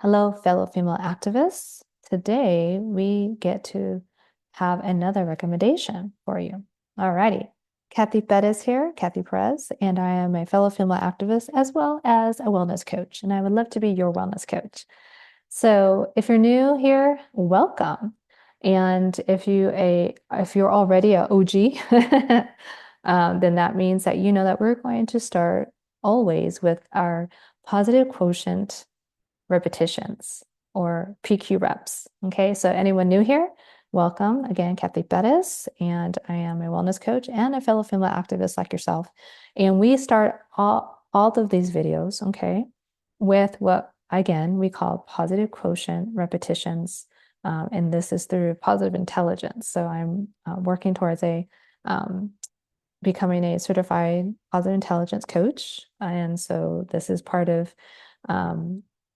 Hello, fellow female activists. Today we get to have another recommendation for you. Alrighty. Cathy Bettis here, Cathy Perez, and I am a fellow female activist as well as a wellness coach, and I would love to be your wellness coach. So if you're new here, welcome. And if you're already a OG, then that means that you know that we're going to start always with our positive quotient repetitions or PQ reps. Okay, so anyone new here, welcome. Again, Cathy Bettis, and I am a wellness coach and a fellow female activist like yourself. And we start all of these videos, okay, with what, again, we call positive quotient repetitions. And this is through positive intelligence. So I'm working towards becoming a certified positive intelligence coach. And so this is part of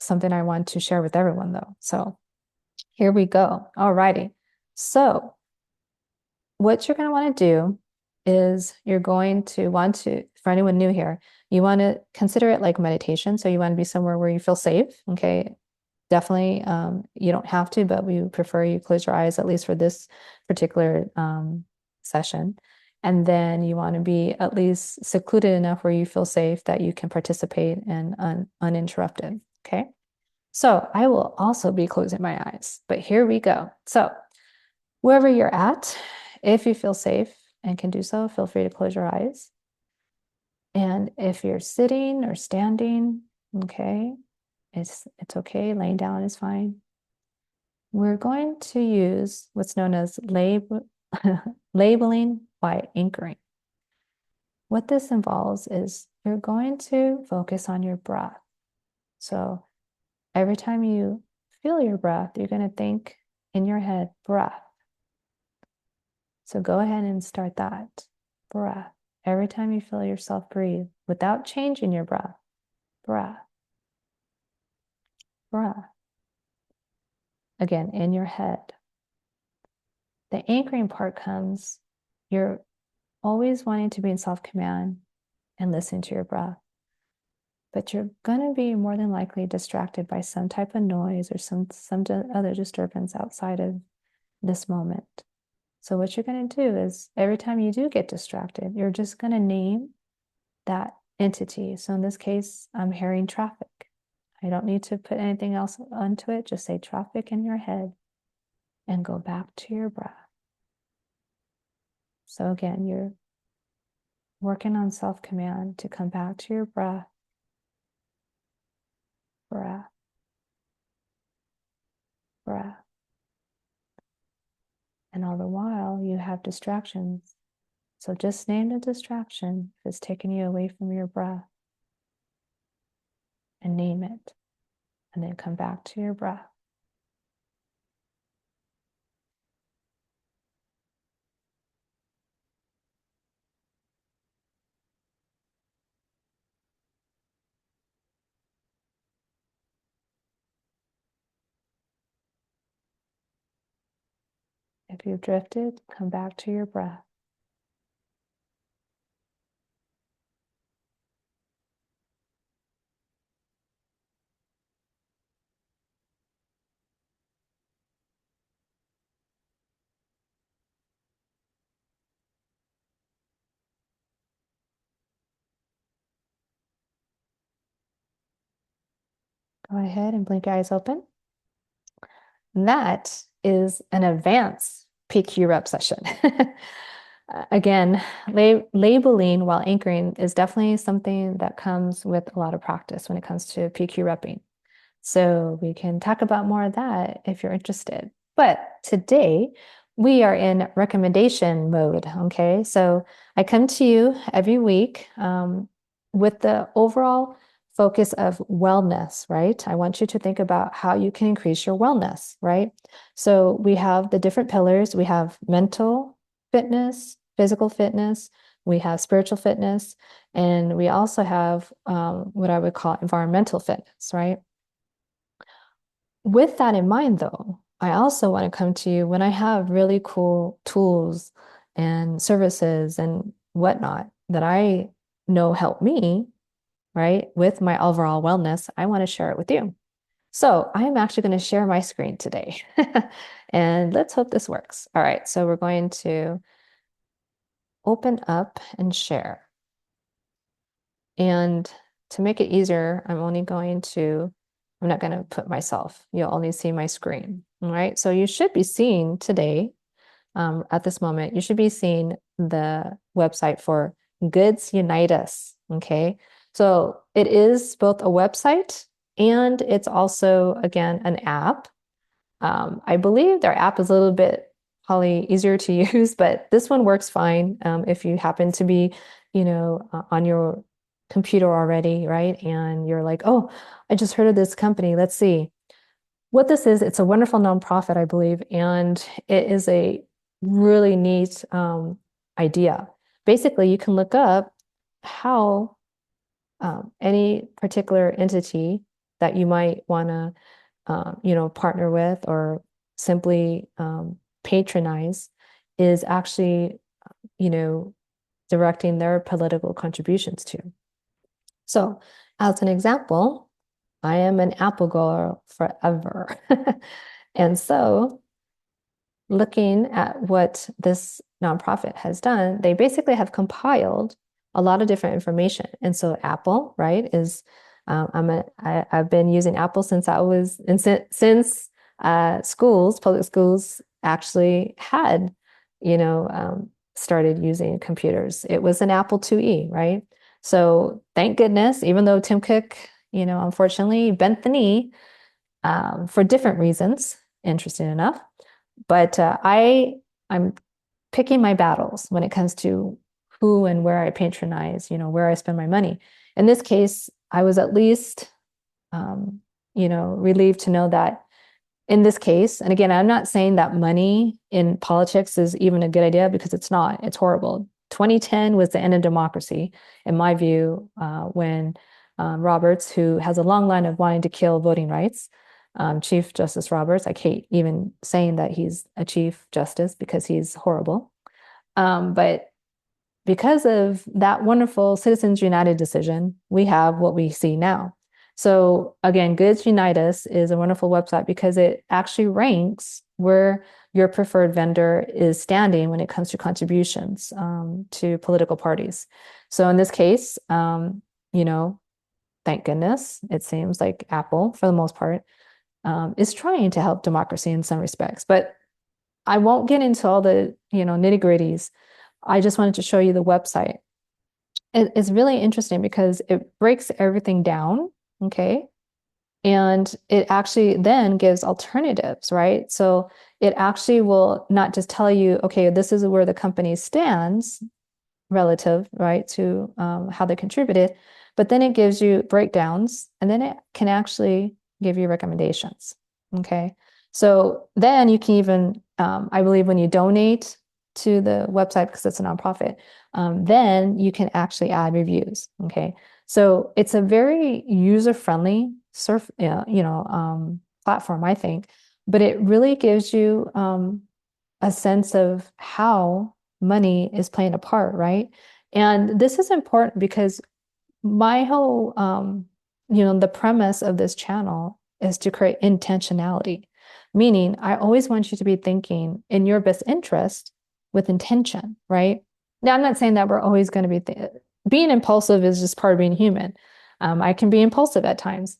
something I want to share with everyone though. So here we go. All righty. So what you're going to want to do is you're going to want to, for anyone new here, you want to consider it like meditation. So you want to be somewhere where you feel safe. Okay. Definitely, you don't have to, but we prefer you close your eyes, at least for this particular session. And then you want to be at least secluded enough where you feel safe that you can participate and uninterrupted. Okay. So I will also be closing my eyes, but here we go. So wherever you're at, if you feel safe and can do so, feel free to close your eyes. And if you're sitting or standing, okay, it's okay. Laying down is fine. We're going to use what's known as labeling by anchoring. What this involves is you're going to focus on your breath. So every time you feel your breath, you're going to think in your head, breath. So go ahead and start that. Breath. Every time you feel yourself breathe, without changing your breath, breath. Breath. Again, in your head. The anchoring part comes, you're always wanting to be in self-command and listen to your breath. But you're going to be more than likely distracted by some type of noise or some other disturbance outside of this moment. So what you're going to do is every time you do get distracted, you're just going to name that entity. So in this case, I'm hearing traffic. I don't need to put anything else onto it. Just say traffic in your head and go back to your breath. So again, you're working on self-command to come back to your breath, breath, breath. And all the while, you have distractions. So just name the distraction if it's taking you away from your breath and name it. And then come back to your breath. If you've drifted, come back to your breath. Go ahead and blink your eyes open. That is an advanced PQ rep session. Again, labeling while anchoring is definitely something that comes with a lot of practice when it comes to PQ repping. So we can talk about more of that if you're interested. But today we are in recommendation mode. Okay, so I come to you every week with the overall focus of wellness, right? I want you to think about how you can increase your wellness, right? So we have the different pillars. We have mental fitness, physical fitness, we have spiritual fitness, and we also have what I would call environmental fitness, right? With that in mind, though, I also want to come to you when I have really cool tools and services and whatnot that I know help me, right, with my overall wellness. I want to share it with you. So I'm actually going to share my screen today. And let's hope this works. All right, so we're going to open up and share. And to make it easier, I'm not going to put myself. You'll only see my screen. All right, so you should be seeing today, at this moment, you should be seeing the website for Goods Unite Us. Okay, so it is both a website and it's also, again, an app. I believe their app is a little bit probably easier to use, but this one works fine if you happen to be, on your computer already, right? And you're like, oh, I just heard of this company. Let's see. What this is, it's a wonderful nonprofit, I believe, and it is a really neat idea. Basically, you can look up how any particular entity that you might want to partner with or simply patronize is actually, you know, directing their political contributions to. So, as an example, I am an Apple girl forever. And so looking at what this nonprofit has done, they basically have compiled a lot of different information. And so Apple, right, is I've been using Apple since I was since public schools actually had, started using computers. It was an Apple IIe, right? So thank goodness, even though Tim Cook, unfortunately bent the knee for different reasons, interesting enough. But I'm picking my battles when it comes to who and where I patronize, where I spend my money. In this case, I was at least, relieved to know that in this case, and again, I'm not saying that money in politics is even a good idea because it's not. It's horrible. 2010 was the end of democracy, in my view, when Roberts, who has a long line of wanting to kill voting rights, Chief Justice Roberts, I hate even saying that he's a Chief Justice because he's horrible. But because of that wonderful Citizens United decision, we have what we see now. So again, Goods Unite Us is a wonderful website because it actually ranks where your preferred vendor is standing when it comes to contributions to political parties. So in this case, thank goodness, it seems like Apple, for the most part, is trying to help democracy in some respects. But I won't get into all the, nitty gritties. I just wanted to show you the website. It's really interesting because it breaks everything down, okay? And it actually then gives alternatives, right? So it actually will not just tell you, okay, this is where the company stands relative, right, to how they contributed, but then it gives you breakdowns and then it can actually give you recommendations. Okay. So then you can even, I believe when you donate to the website, because it's a nonprofit, then you can actually add reviews. Okay. So it's a very user-friendly platform, I think, but it really gives you a sense of how money is playing a part, right? And this is important because my whole, the premise of this channel is to create intentionality, meaning I always want you to be thinking in your best interest with intention, right? Now, I'm not saying that we're always going to be being impulsive is just part of being human. I can be impulsive at times.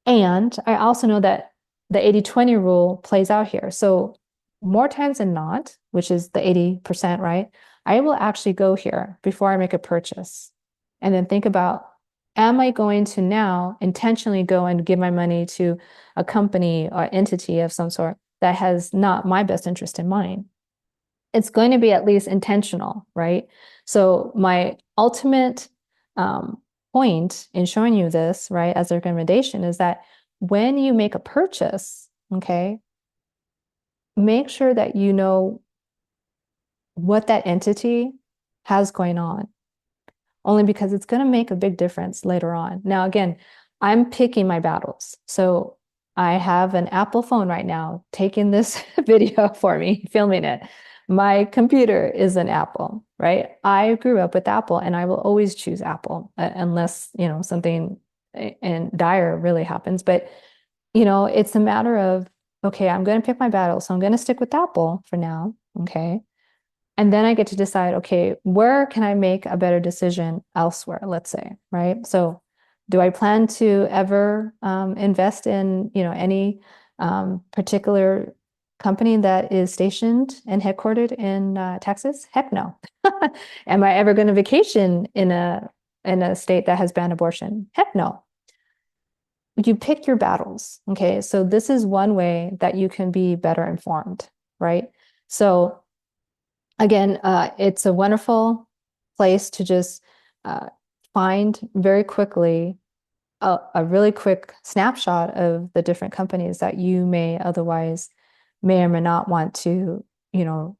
And I also know that the 80-20 rule plays out here. So more times than not, which is the 80%, right? I will actually go here before I make a purchase and then think about, am I going to now intentionally go and give my money to a company or entity of some sort that has not my best interest in mind? It's going to be at least intentional, right? So my ultimate point in showing you this, right, as a recommendation is that when you make a purchase, okay, make sure that you know what that entity has going on, only because it's going to make a big difference later on. Now, again, I'm picking my battles. So I have an Apple phone right now taking this video for me, filming it. My computer is an Apple, right? I grew up with Apple and I will always choose Apple unless, something in dire really happens. But it's a matter of, okay, I'm going to pick my battle. So I'm going to stick with Apple for now. Okay. And then I get to decide, okay, where can I make a better decision elsewhere, let's say, right? So do I plan to ever invest in, any particular company that is stationed and headquartered in Texas? Heck no. Am I ever going to vacation in a state that has banned abortion? Heck no. You pick your battles. Okay. So this is one way that you can be better informed, right? So again, it's a wonderful place to just uh, find very quickly a really quick snapshot of the different companies that you may or may not want to, you know,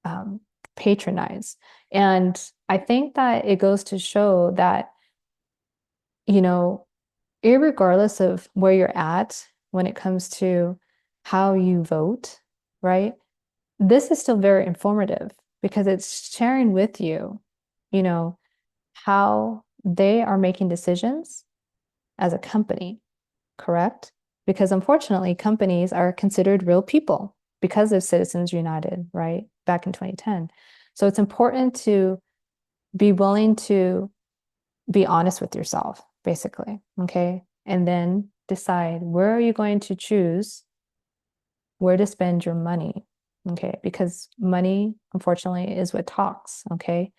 um, patronize. And I think that it goes to show that, you know, irregardless of where you're at when it comes to how you vote, right? This is still very informative because it's sharing with you, you know, how they are making decisions as a company, correct? Because unfortunately, companies are considered real people because of Citizens United, right? Back in 2010. So it's important to be willing to be honest with yourself, basically, okay? And then decide where are you going to choose where to spend your money, okay? Because money, unfortunately, is what talks, okay?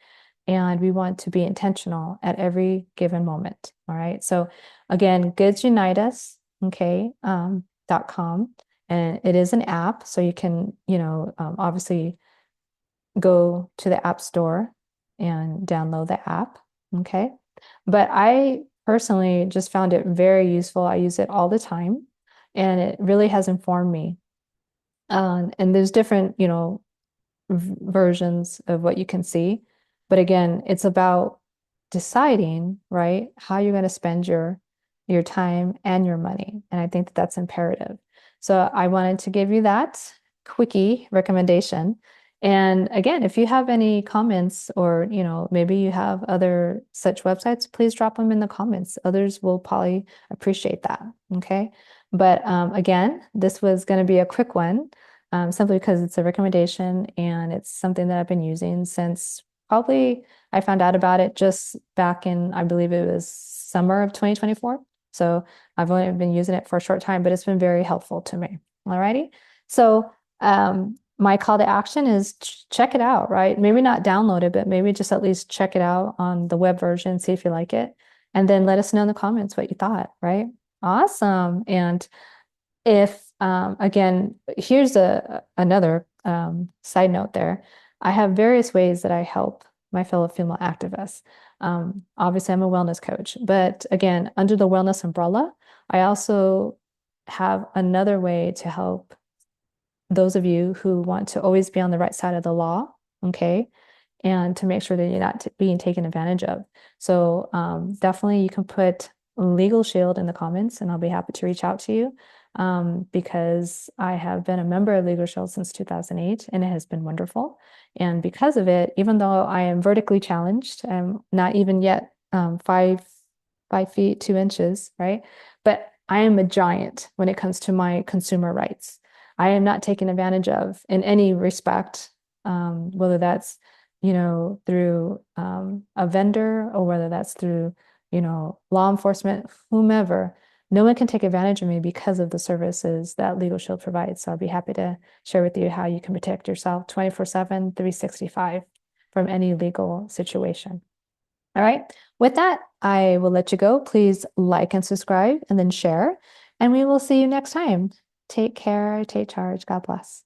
And we want to be intentional at every given moment, all right? So again, Goods Unite Us, okay, .com, and it is an app, so you can, obviously go to the App Store and download the app, okay? But I personally just found it very useful. I use it all the time, and it really has informed me and there's different, versions of what you can see. But again, it's about deciding, right, how you're going to spend your time and your money. And I think that that's imperative. So I wanted to give you that quickie recommendation. And again, if you have any comments or, maybe you have other such websites, please drop them in the comments. Others will probably appreciate that. Okay. But again, this was going to be a quick one simply because it's a recommendation and it's something that I've been using since probably I found out about it just back in, I believe it was summer of 2024. So I've only been using it for a short time, but it's been very helpful to me. All righty. So my call to action is check it out, right? Maybe not download it, but maybe just at least check it out on the web version, see if you like it. And then let us know in the comments what you thought, right? Awesome. And if again, here's another side note there. I have various ways that I help my fellow female activists. Obviously, I'm a wellness coach, but again, under the wellness umbrella, I also have another way to help those of you who want to always be on the right side of the law, okay, and to make sure that you're not being taken advantage of. So definitely you can put Legal Shield in the comments and I'll be happy to reach out to you because I have been a member of Legal Shield since 2008 and it has been wonderful. And because of it, even though I am vertically challenged, I'm not even yet 5 feet 2 inches, right? But I am a giant when it comes to my consumer rights. I am not taken advantage of in any respect, whether that's through a vendor or whether that's through, law enforcement, whomever. No one can take advantage of me because of the services that Legal Shield provides. So I'll be happy to share with you how you can protect yourself 24/7, 365 from any legal situation. All right. With that, I will let you go. Please like and subscribe and then share. And we will see you next time. Take care, take charge. God bless.